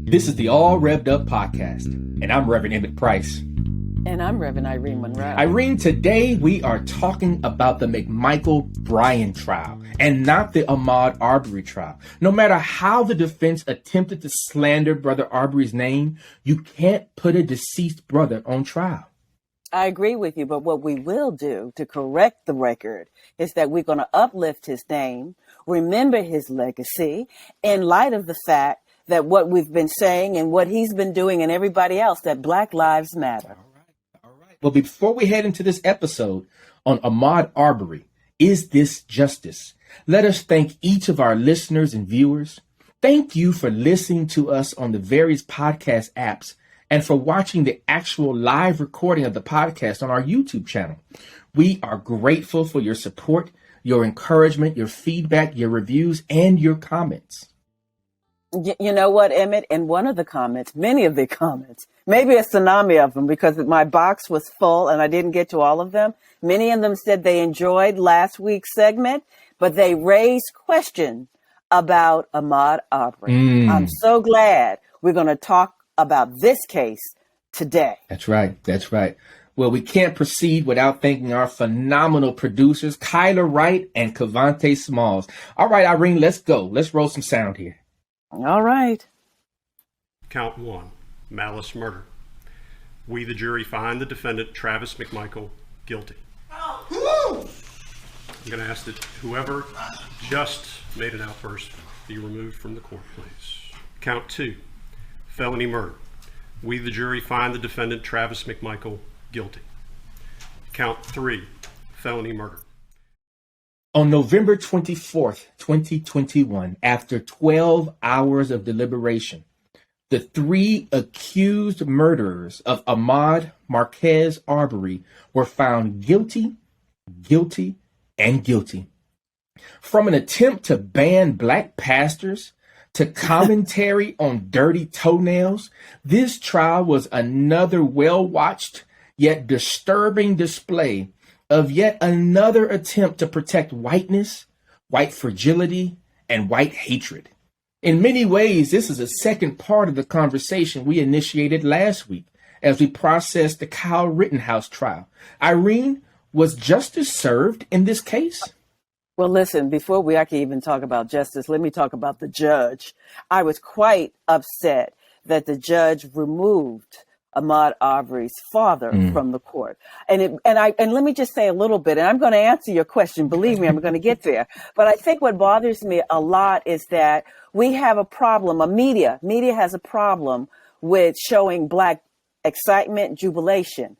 This is the All Rev'd Up podcast, and I'm Reverend Emmett Price. And I'm Reverend Irene Monroe. Irene, today we are talking about the McMichael Bryan trial and not the Amaud Arbery trial. No matter how the defense attempted to slander Brother Arbery's name, you can't put a deceased brother on trial. I agree with you, but what we will do to correct the record is that we're going to uplift his name, remember his legacy, in light of the fact that what we've been saying and what he's been doing and everybody else, that Black Lives Matter. All right. Well, before we head into this episode on Amaud Arbery, is this justice? Let us thank each of our listeners and viewers. Thank you for listening to us on the various podcast apps and for watching the actual live recording of the podcast on our YouTube channel. We are grateful for your support, your encouragement, your feedback, your reviews, and your comments. You know what, Emmett? In one of the comments, many of the comments, maybe a tsunami of them because my box was full and I didn't get to all of them. Many of them said they enjoyed last week's segment, but they raised questions about Amaud Arbery. I'm so glad we're going to talk about this case today. That's right. Well, we can't proceed without thanking our phenomenal producers, Kyla Wright and Cavante Smalls. All right, Irene, let's go. Let's roll some sound here. All right. Count 1, malice murder. We, the jury, find the defendant, Travis McMichael, guilty. I'm going to ask that whoever just made an outburst be removed from the court, please. Count 2, felony murder. We, the jury, find the defendant, Travis McMichael, guilty. Count 3, felony murder. On November 24th, 2021, after 12 hours of deliberation, the 3 accused murderers of Ahmaud Arbery were found guilty, and guilty. From an attempt to ban black pastors to commentary on dirty toenails, this trial was another well-watched yet disturbing display of yet another attempt to protect whiteness, white fragility, and white hatred. In many ways, this is a second part of the conversation we initiated last week as we processed the Kyle Rittenhouse trial. Irene, was justice served in this case? Well, listen, before we actually even talk about justice, let me talk about the judge. I was quite upset that the judge removed Ahmaud Arbery's father from the court. And let me just say a little bit, and I'm going to answer your question. Believe me, I'm going to get there. But I think what bothers me a lot is that we have a problem. Media has a problem with showing black excitement, jubilation,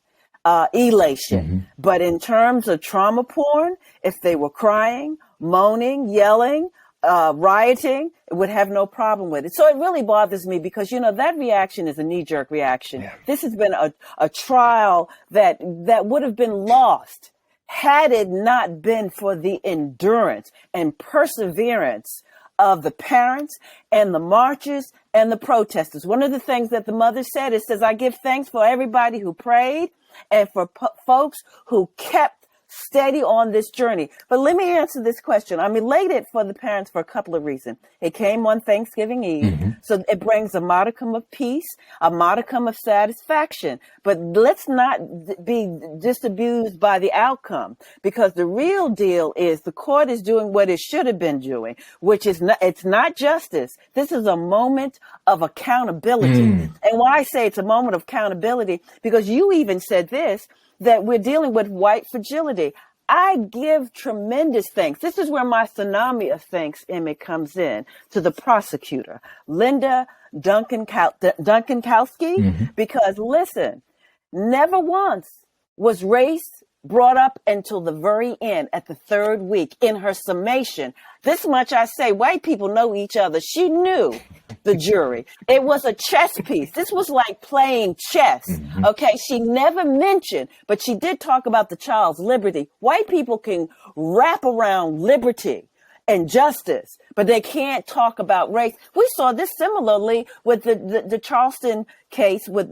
elation. But in terms of trauma porn, if they were crying, moaning, yelling, rioting, would have no problem with it. So it really bothers me because, that reaction is a knee-jerk reaction. Yeah. This has been a trial that would have been lost had it not been for the endurance and perseverance of the parents and the marchers and the protesters. One of the things that the mother said, it says, I give thanks for everybody who prayed and for folks who kept steady on this journey. But let me answer this question. I'm elated for the parents for a couple of reasons. It came on Thanksgiving Eve, so it brings a modicum of peace, a modicum of satisfaction. But let's not be disabused by the outcome, because the real deal is the court is doing what it should have been doing, which is it's not justice. This is a moment of accountability. And why I say it's a moment of accountability, because you even said this, that we're dealing with white fragility. I give tremendous thanks. This is where my tsunami of thanks, Emmett, comes in, to the prosecutor, Linda Duncan-Kowski, because listen, never once was race brought up until the very end, at the third week, in her summation. This much I say, white people know each other. She knew the jury. It was a chess piece. This was like playing chess. Okay, she never mentioned, but she did talk about the child's liberty. White people can wrap around liberty and justice, but they can't talk about race. We saw this similarly with the Charleston case with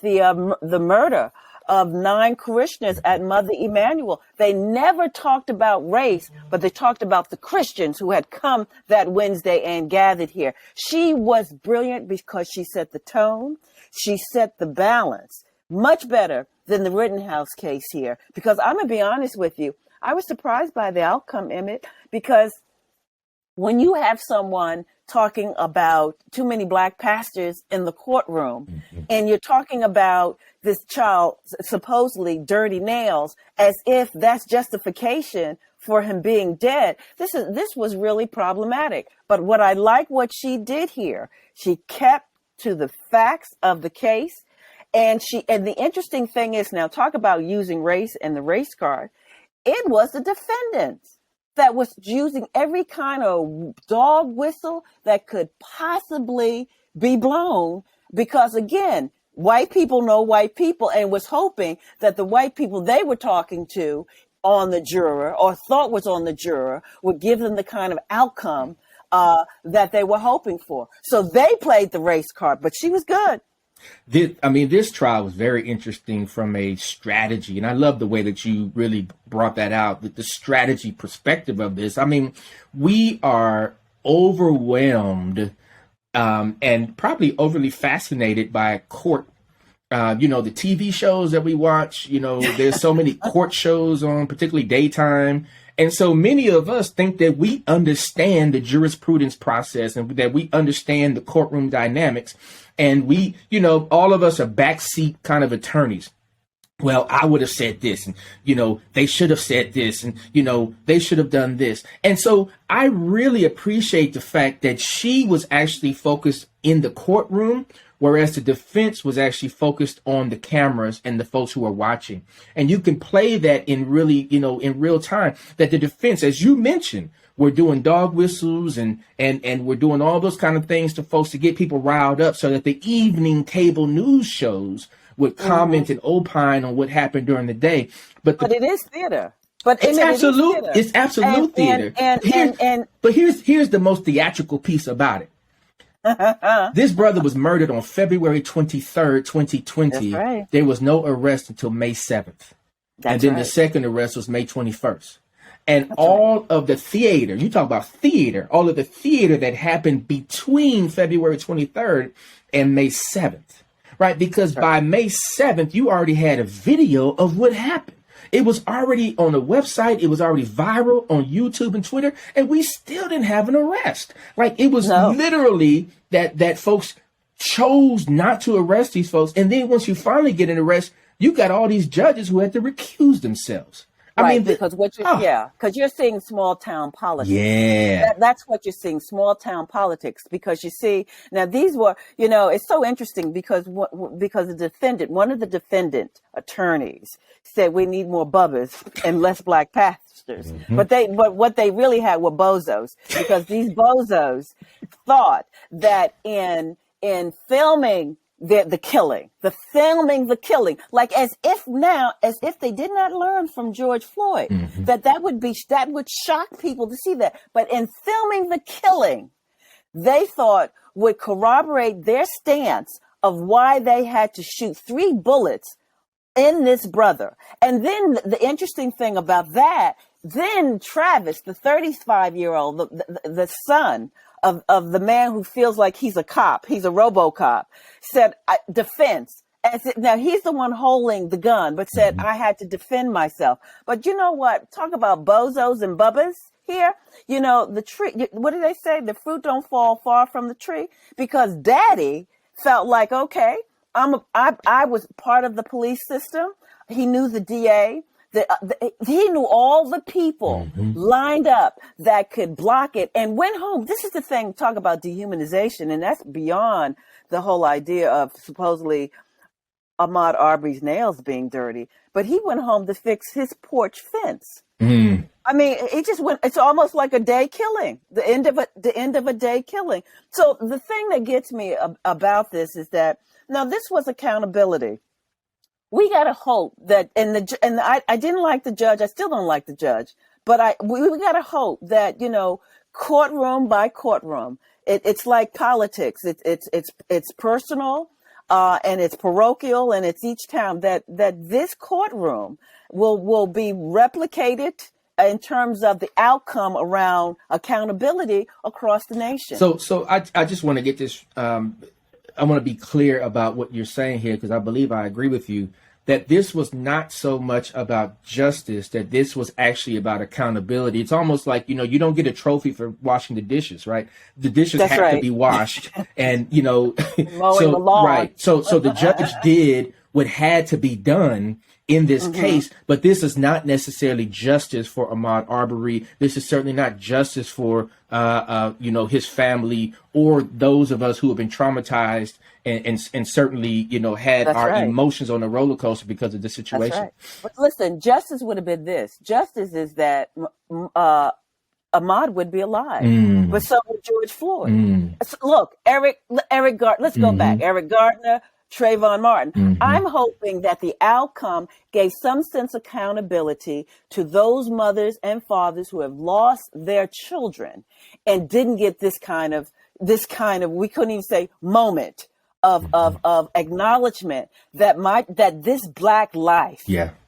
the murder of 9 parishioners at Mother Emanuel. They never talked about race, but they talked about the Christians who had come that Wednesday and gathered here. She was brilliant because she set the tone. She set the balance much better than the Rittenhouse case here. Because I'm going to be honest with you, I was surprised by the outcome, Emmett, because when you have someone talking about too many black pastors in the courtroom, and you're talking about this child supposedly dirty nails as if that's justification for him being dead, this was really problematic. But what I like what she did here, she kept to the facts of the case. And the interesting thing is, now talk about using race and the race card. It was the defendant that was using every kind of dog whistle that could possibly be blown, because again, white people know white people, and was hoping that the white people they were talking to on the juror or thought was on the juror would give them the kind of outcome that they were hoping for. So they played the race card, but she was good. This trial was very interesting from a strategy, and I love the way that you really brought that out, the strategy perspective of this. I mean, we are overwhelmed and probably overly fascinated by court. The TV shows that we watch, there's so many court shows on, particularly daytime. And so many of us think that we understand the jurisprudence process and that we understand the courtroom dynamics. And we, all of us are backseat kind of attorneys. Well, I would have said this, and, they should have said this, and, they should have done this. And so I really appreciate the fact that she was actually focused in the courtroom, whereas the defense was actually focused on the cameras and the folks who are watching. And you can play that in really, in real time, that the defense, as you mentioned, we're doing dog whistles and we're doing all those kind of things to folks to get people riled up so that the evening cable news shows would comment and opine on what happened during the day. But it is theater. But it's absolute theater. But here's the most theatrical piece about it. This brother was murdered on February 23rd, 2020. That's right. There was no arrest until May 7th. And then the second arrest was May 21st. And all of the theater, you talk about theater, all of the theater that happened between February 23rd and May 7th, right? Because by May 7th, you already had a video of what happened. It was already on the website. It was already viral on YouTube and Twitter, and we still didn't have an arrest. Like, it was literally that folks chose not to arrest these folks. And then once you finally get an arrest, you got all these judges who had to recuse themselves. Because you're seeing small town politics. Yeah, that's what you're seeing, small town politics. Because you see, now these were, it's so interesting because the defendant, one of the defendant attorneys, said we need more bubbas and less black pastors. Mm-hmm. But what they really had were bozos, because these bozos thought that in filming the killing, like as if they did not learn from George Floyd, that would shock people to see that. But in filming the killing, they thought would corroborate their stance of why they had to shoot 3 bullets in this brother. And then the interesting thing about that, then Travis, the 35-year-old, the son of the man who feels like he's a cop, he's a RoboCop, said defense. Now he's the one holding the gun, but said I had to defend myself. But you know what? Talk about bozos and bubbas here. The tree. What do they say? The fruit don't fall far from the tree, because Daddy felt like, okay, I was part of the police system. He knew the DA. He knew all the people lined up that could block it and went home. This is the thing, talk about dehumanization, and that's beyond the whole idea of supposedly Amaud Arbery's nails being dirty. But he went home to fix his porch fence. I mean, it just went. It's almost like a day killing, the end of a day killing. So the thing that gets me about this is that now this was accountability. We got to hope that, I didn't like the judge. I still don't like the judge, but we got to hope that, courtroom by courtroom, it's like politics. It's personal. and it's parochial and it's each town, that this courtroom will be replicated in terms of the outcome around accountability across the nation. So I just want to get this. I want to be clear about what you're saying here, because I believe I agree with you that this was not so much about justice, that this was actually about accountability. It's almost like, you don't get a trophy for washing the dishes, right? The dishes have to be washed, and mowing so the lawn. Right. So the judge did what had to be done in this case, but this is not necessarily justice for Amaud Arbery. This is certainly not justice for his family or those of us who have been traumatized and certainly had That's our right. emotions on a roller coaster because of the situation. That's right. But listen, justice would have been this. Justice is that Ahmaud would be alive, but so would George Floyd. So look, Eric Gardner. Let's go back. Eric Gardner, Trayvon Martin. I'm hoping that the outcome gave some sense of accountability to those mothers and fathers who have lost their children and didn't get this kind of we couldn't even say moment of acknowledgement that this Black life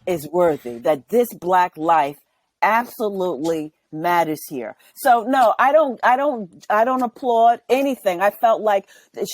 is worthy, that this Black life absolutely matters here. So no, I don't applaud anything. I felt like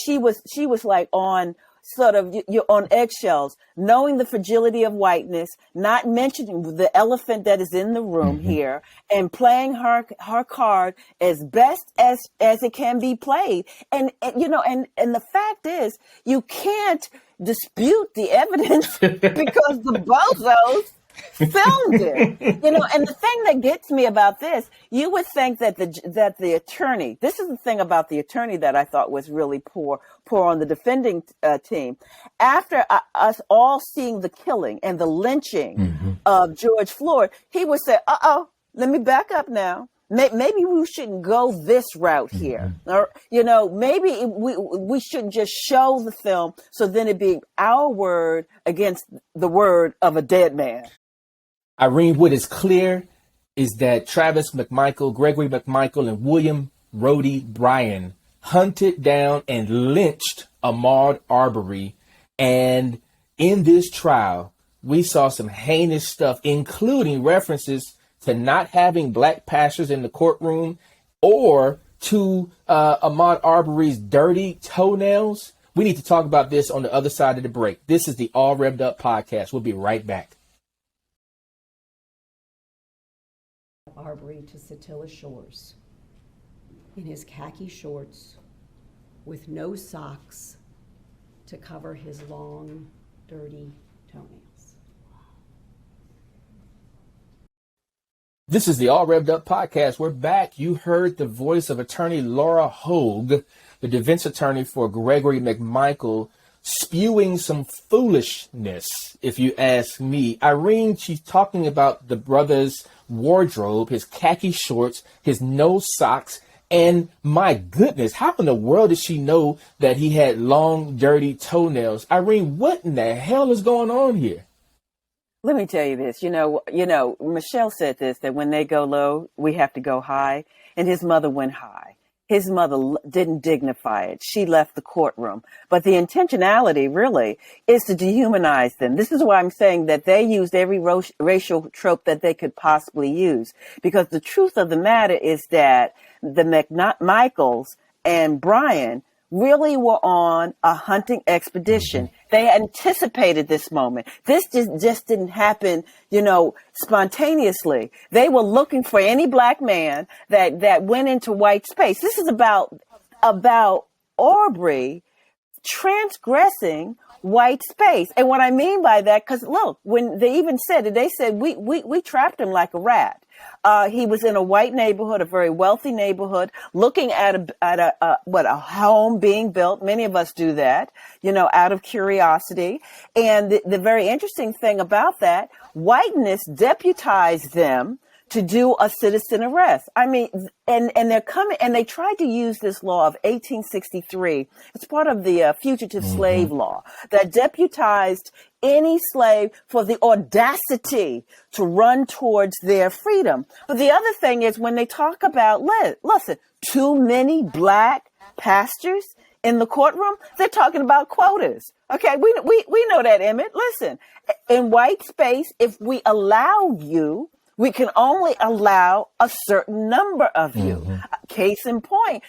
she was like on sort of, you're on eggshells, knowing the fragility of whiteness, not mentioning the elephant that is in the room here, and playing her card as best as it can be played. And the fact is, you can't dispute the evidence because the bozos filmed it, and the thing that gets me about this, you would think that the attorney, this is the thing about the attorney that I thought was really poor on the defending team. After us all seeing the killing and the lynching of George Floyd, he would say, let me back up now. Maybe we shouldn't go this route here. Or, maybe we shouldn't just show the film, so then it'd be our word against the word of a dead man. Irene, what is clear is that Travis McMichael, Gregory McMichael, and William Roddie Bryan hunted down and lynched Amaud Arbery. And in this trial, we saw some heinous stuff, including references to not having Black pastors in the courtroom or to Amaud Arbery's dirty toenails. We need to talk about this on the other side of the break. This is the All Rev'd Up podcast. We'll be right back. Arbery to Satilla Shores in his khaki shorts with no socks to cover his long, dirty toenails. This is the All Rev'd Up podcast. We're back. You heard the voice of attorney Laura Hogue, the defense attorney for Gregory McMichael, spewing some foolishness, if you ask me. Irene, she's talking about the brother's wardrobe, his khaki shorts, his no socks, and my goodness, how in the world did she know that he had long, dirty toenails? Irene, what in the hell is going on here? Let me tell you this. Michelle said this, that when they go low, we have to go high, and his mother went high. His mother didn't dignify it. She left the courtroom. But the intentionality really is to dehumanize them. This is why I'm saying that they used every racial trope that they could possibly use. Because the truth of the matter is that the McMichaels and Bryan really were on a hunting expedition. They anticipated this moment. This just didn't happen, spontaneously. They were looking for any Black man that went into white space. This is about Arbery transgressing white space. And what I mean by that, because look, when they even said it, they said we trapped him like a rat. He was in a white neighborhood, a very wealthy neighborhood, looking at a home being built. Many of us do that, out of curiosity. And the very interesting thing about that, whiteness deputized them to do a citizen arrest. I mean, and they're coming, and they tried to use this law of 1863. It's part of the fugitive slave law that deputized any slave for the audacity to run towards their freedom. But the other thing is when they talk about, listen, too many Black pastors in the courtroom, they're talking about quotas. Okay, we know that, Emmett. Listen, in white space, if we allow you, we can only allow a certain number of you. Case in point,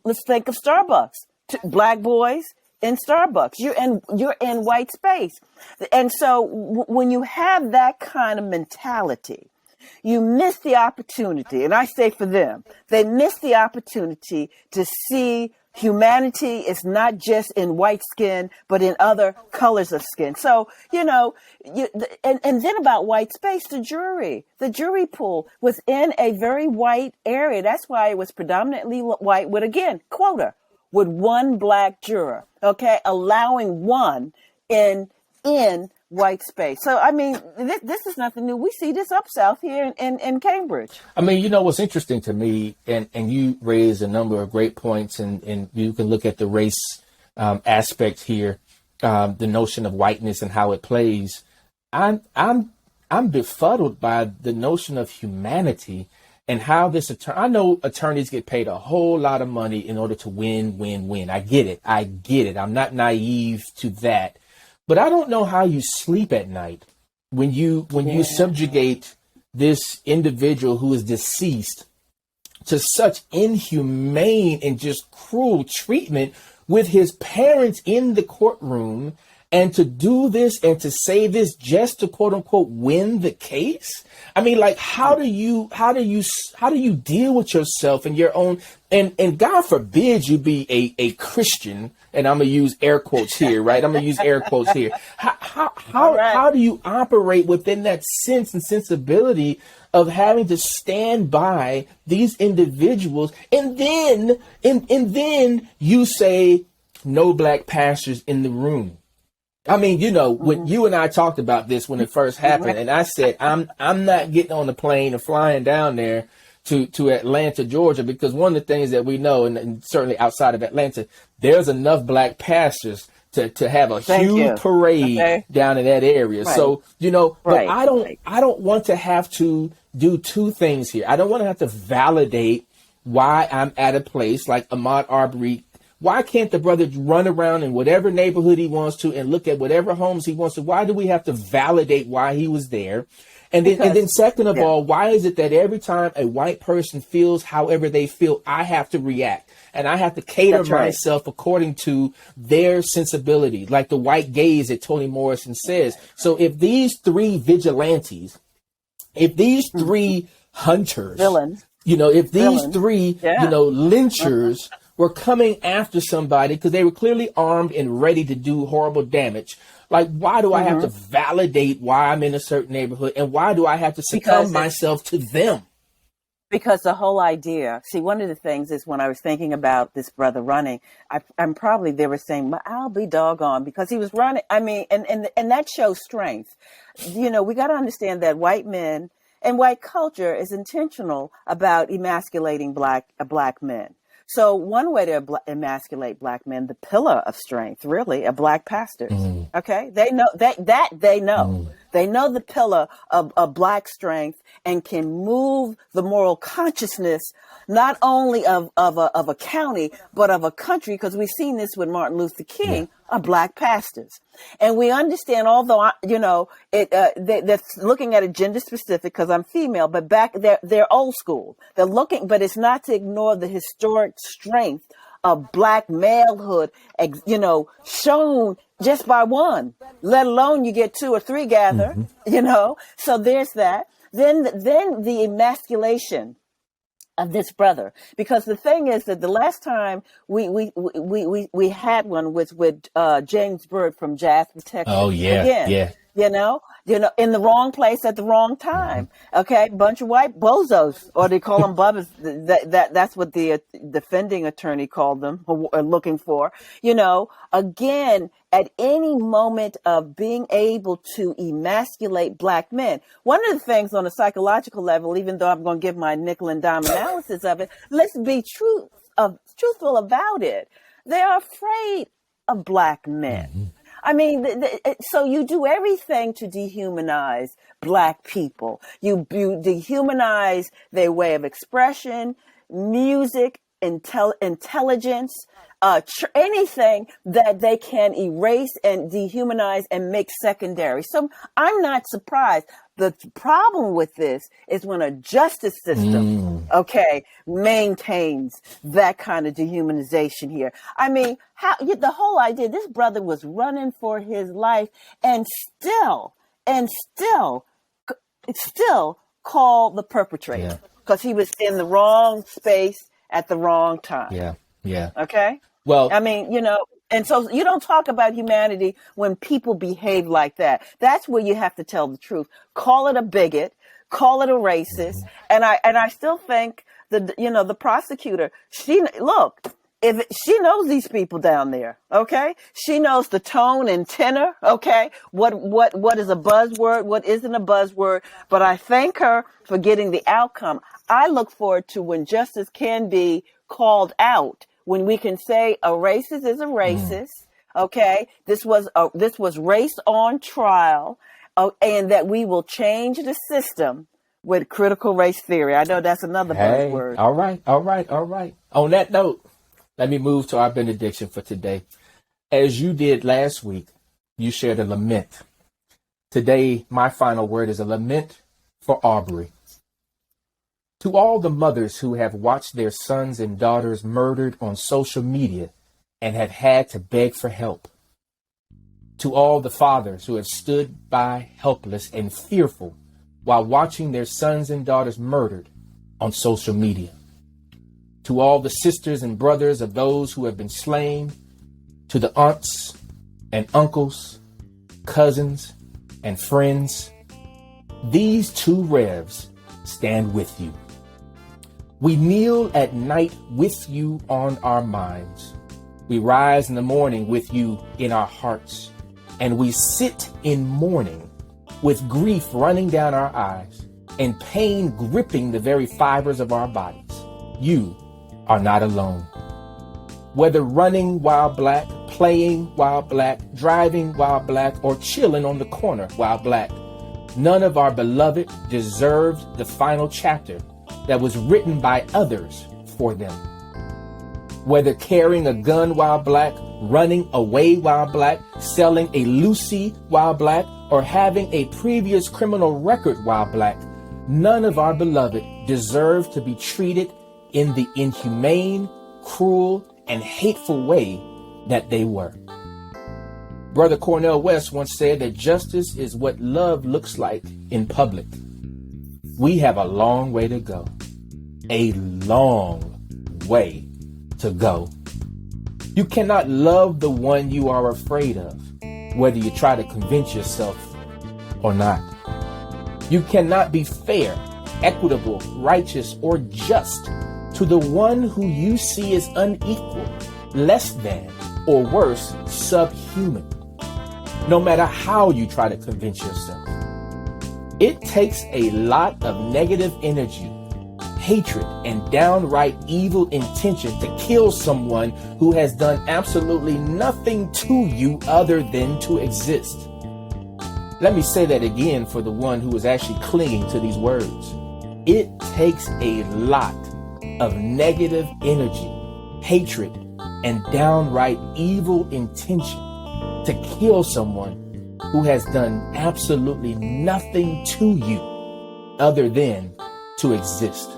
let's think of Starbucks. Black boys in Starbucks, you're in white space, and so when you have that kind of mentality, you miss the opportunity. And I say for them, they miss the opportunity to see humanity is not just in white skin, but in other colors of skin. So, and then about white space, the jury pool was in a very white area. That's why it was predominantly white with, again, quota, with one black juror, okay, allowing one in white space. So, I mean, this is nothing new. We see this up south here in Cambridge. I mean, what's interesting to me, and you raise a number of great points, and you can look at the race aspect here, the notion of whiteness and how it plays. I'm befuddled by the notion of humanity and how this I know attorneys get paid a whole lot of money in order to win. I get it. I'm not naive to that. But I don't know how you sleep at night when you subjugate this individual who is deceased to such inhumane and just cruel treatment with his parents in the courtroom, and to do this and to say this just to quote unquote win the case. I mean, like, how do you deal with yourself and your own, and God forbid you be a Christian, and I'm gonna use air quotes here, right? I'm gonna use air quotes here. How do you operate within that sense and sensibility of having to stand by these individuals, and then you say no black pastors in the room? I mean, when you and I talked about this when it first happened, and I said, I'm not getting on the plane and flying down there to Atlanta, Georgia, because one of the things that we know, and certainly outside of Atlanta, there's enough black pastors to have a huge parade down in that area. Right. So, but I don't want to have to do two things here. I don't want to have to validate why I'm at a place like Amaud Arbery. Why can't the brother run around in whatever neighborhood he wants to and look at whatever homes he wants to? Why do we have to validate why he was there? And then second of all, why is it that every time a white person feels however they feel, I have to react and I have to cater myself according to their sensibility, like the white gaze that Toni Morrison says. So if these three vigilantes, if these three hunters, villains, if these three, lynchers were coming after somebody because they were clearly armed and ready to do horrible damage. Like, why do I have to validate why I'm in a certain neighborhood, and why do I have to succumb myself to them? Because the whole idea, see, one of the things is when I was thinking about this brother running, I'm probably, they were saying, well, I'll be doggone, because he was running. I mean, and that shows strength. We got to understand that white men and white culture is intentional about emasculating black men. So one way to emasculate black men, the pillar of strength, really, are black pastors. Okay, they know they know. They know the pillar of black strength and can move the moral consciousness not only of a county but of a country, because we've seen this with Martin Luther King. Are black pastors, and we understand. Although they're looking at it gender specific because I'm female, but they're old school. They're looking, but it's not to ignore the historic strength of black malehood, shown just by one. Let alone you get two or three gather. So there's that. Then the emasculation of this brother, because the thing is that the last time we had one was with James Byrd from Jasper, Texas. Oh yeah, again, in the wrong place at the wrong time. Okay, bunch of white bozos, or they call them bubbas. That's what the defending attorney called them, or looking for. Again, at any moment of being able to emasculate black men. One of the things on a psychological level, even though I'm going to give my nickel and dime analysis of it, let's be truthful about it. They are afraid of black men. I mean, so you do everything to dehumanize black people. You dehumanize their way of expression, music, intelligence, anything that they can erase and dehumanize and make secondary. So I'm not surprised. The problem with this is when a justice system, maintains that kind of dehumanization here. I mean, the whole idea, this brother was running for his life and still call the perpetrator because he was in the wrong space at the wrong time. Yeah. Okay. Well, I mean, and so you don't talk about humanity when people behave like that. That's where you have to tell the truth. Call it a bigot, call it a racist. And I still think the prosecutor, if she knows these people down there, okay? She knows the tone and tenor, okay? What is a buzzword, what isn't a buzzword, but I thank her for getting the outcome. I look forward to when justice can be called out, when we can say a racist is a racist, okay? This was race on trial, and that we will change the system with critical race theory. I know that's another buzzword. All right. On that note, let me move to our benediction for today. As you did last week, you shared a lament. Today, my final word is a lament for Arbery. To all the mothers who have watched their sons and daughters murdered on social media and have had to beg for help. To all the fathers who have stood by helpless and fearful while watching their sons and daughters murdered on social media. To all the sisters and brothers of those who have been slain, to the aunts and uncles, cousins and friends, these two Revs stand with you. We kneel at night with you on our minds. We rise in the morning with you in our hearts, and we sit in mourning with grief running down our eyes and pain gripping the very fibers of our bodies. You are not alone. Whether running while black, playing while black, driving while black, or chilling on the corner while black, none of our beloved deserved the final chapter that was written by others for them. Whether carrying a gun while black, running away while black, selling a Lucy while black, or having a previous criminal record while black, none of our beloved deserve to be treated in the inhumane, cruel, and hateful way that they were. Brother Cornel West once said that justice is what love looks like in public. We have a long way to go. A long way to go. You cannot love the one you are afraid of, whether you try to convince yourself or not. You cannot be fair, equitable, righteous, or just to the one who you see as unequal, less than, or worse, subhuman, no matter how you try to convince yourself. It takes a lot of negative energy, hatred, and downright evil intention to kill someone who has done absolutely nothing to you other than to exist. Let me say that again for the one who is actually clinging to these words. It takes a lot of negative energy, hatred, and downright evil intention to kill someone who has done absolutely nothing to you other than to exist.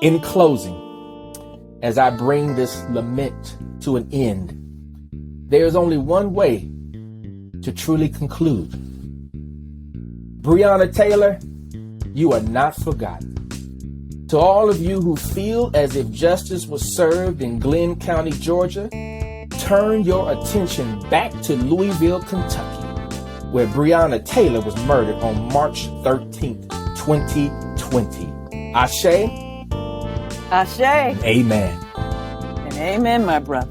In closing, as I bring this lament to an end, there is only one way to truly conclude. Breonna Taylor, you are not forgotten. To all of you who feel as if justice was served in Glenn County, Georgia, turn your attention back to Louisville, Kentucky, where Breonna Taylor was murdered on March 13th, 2020. Ashe. Ashe. Amen. And amen, my brother.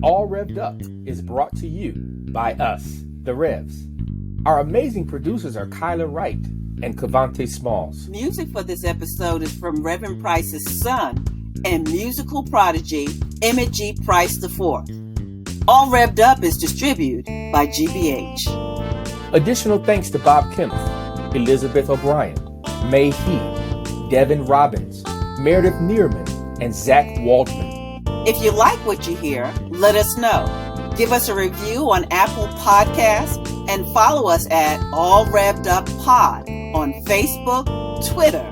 All Rev'd Up is brought to you by us, the Revs. Our amazing producers are Kyla Wright and Cavante Smalls. Music for this episode is from Reverend Price's son and musical prodigy, Emmett G. Price IV. All Rev'd Up is distributed by GBH. Additional thanks to Bob Kempf, Elizabeth O'Brien, May He, Devin Robbins, Meredith Neerman, and Zach Waldman. If you like what you hear, let us know. Give us a review on Apple Podcasts and follow us at All Rev'd Up Pod on Facebook, Twitter,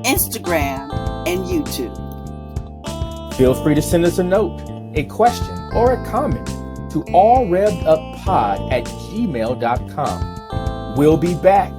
Instagram, and YouTube. Feel free to send us a note, a question, or a comment to allrevduppod@gmail.com. We'll be back